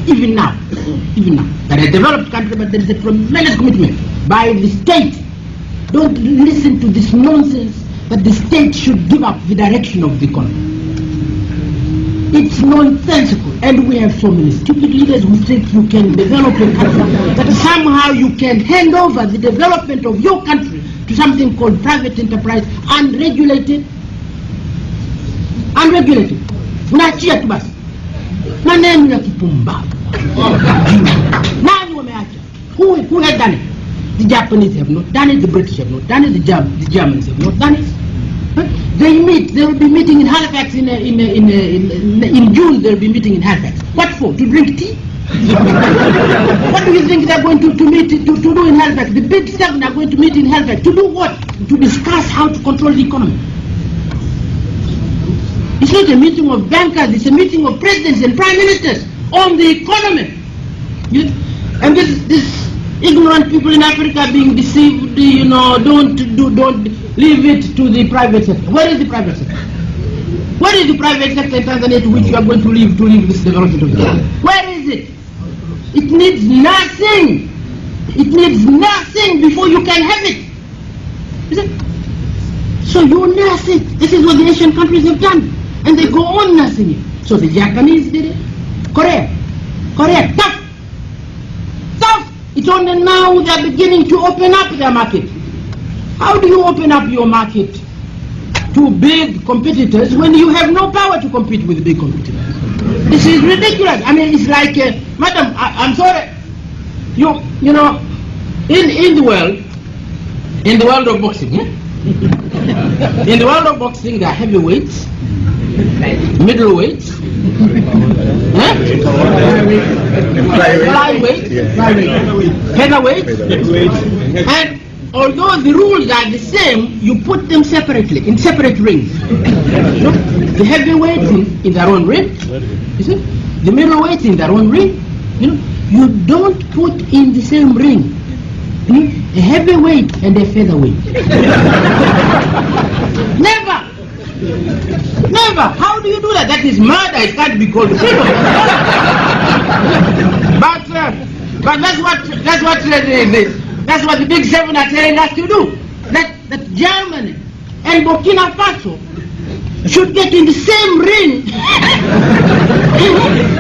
even now. They're a developed country, but there is a tremendous commitment by the state. Don't listen to this nonsense that the state should give up the direction of the economy. It's nonsensical, and we have so many stupid leaders who think you can develop a country, that somehow you can hand over the development of your country to something called private enterprise, unregulated. Unaachia tu basi. Maneno ya kipumbavu. Nani wameacha? Who has done it? The Japanese have not done it, the British have not done it, the Germans have not done it. They will be meeting in Halifax in June. They will be meeting in Halifax. What for? To drink tea? What do you think they're going to meet to do in Halifax? The big seven are going to meet in Halifax to do what? To discuss how to control the economy. It's not a meeting of bankers. It's a meeting of presidents and prime ministers on the economy. And this ignorant people in Africa are being deceived. Don't leave it to the private sector. Where is the private sector? Where is the private sector in Tanzania to which you are going to leave this development of the country? Where is it? It needs nothing. It needs nothing before you can have it. Is it? So you nurse it. This is what the Asian countries have done. And they go on nursing it. So the Japanese did it. Korea, tough. It's only now they're beginning to open up their market. How do you open up your market to big competitors when you have no power to compete with big competitors? This is ridiculous. I mean, it's like, madam, I'm sorry. You know, in the world of boxing, in the world of boxing, there are heavyweights, middleweights, flyweight, featherweight, and although the rules are the same, you put them separately, in separate rings. The heavyweights in their own ring, you see? The middleweights in their own ring. You don't put in the same ring a heavyweight and a featherweight. Never. How do you do that? That is murder. It can't be called freedom. But that's what the big seven are telling us to do. That Germany and Burkina Faso should get in the same ring.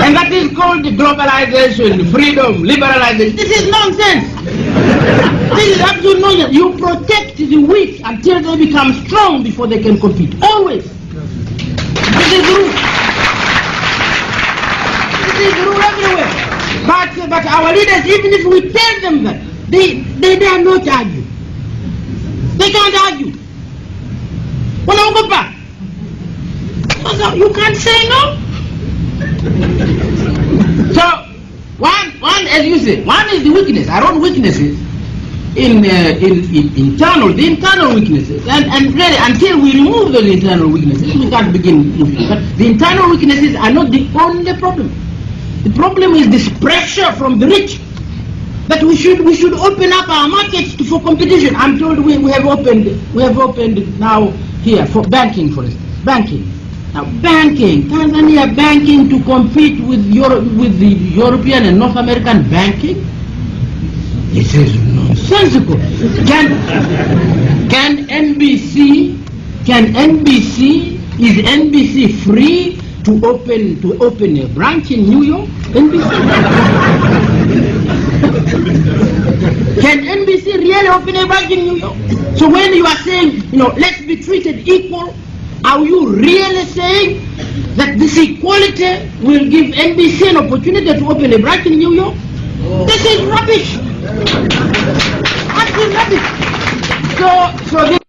And that is called globalization, freedom, liberalization. This is nonsense. This is absolute nonsense. You protect the weak until they become strong before they can compete. Always. This is the rule. This is the rule everywhere. But our leaders, even if we tell them that, they dare not argue. They can't argue. You can't say no. So, one, as you say, one is the weakness, our own weaknesses in internal weaknesses. And really, until we remove those internal weaknesses, we can't begin moving. But the internal weaknesses are not the only problem. The problem is this pressure from the rich that we should open up our markets for competition. I'm told we have opened now here for banking, for instance. Banking. Now Tanzania banking to compete with the European and North American banking? This is nonsensical. Is NBC free to open a branch in New York? NBC? Can NBC really open a branch in New York? So when you are saying, let's be treated equal, are you really saying that this equality will give NBC an opportunity to open a branch in New York? This is rubbish. Absolute rubbish. So this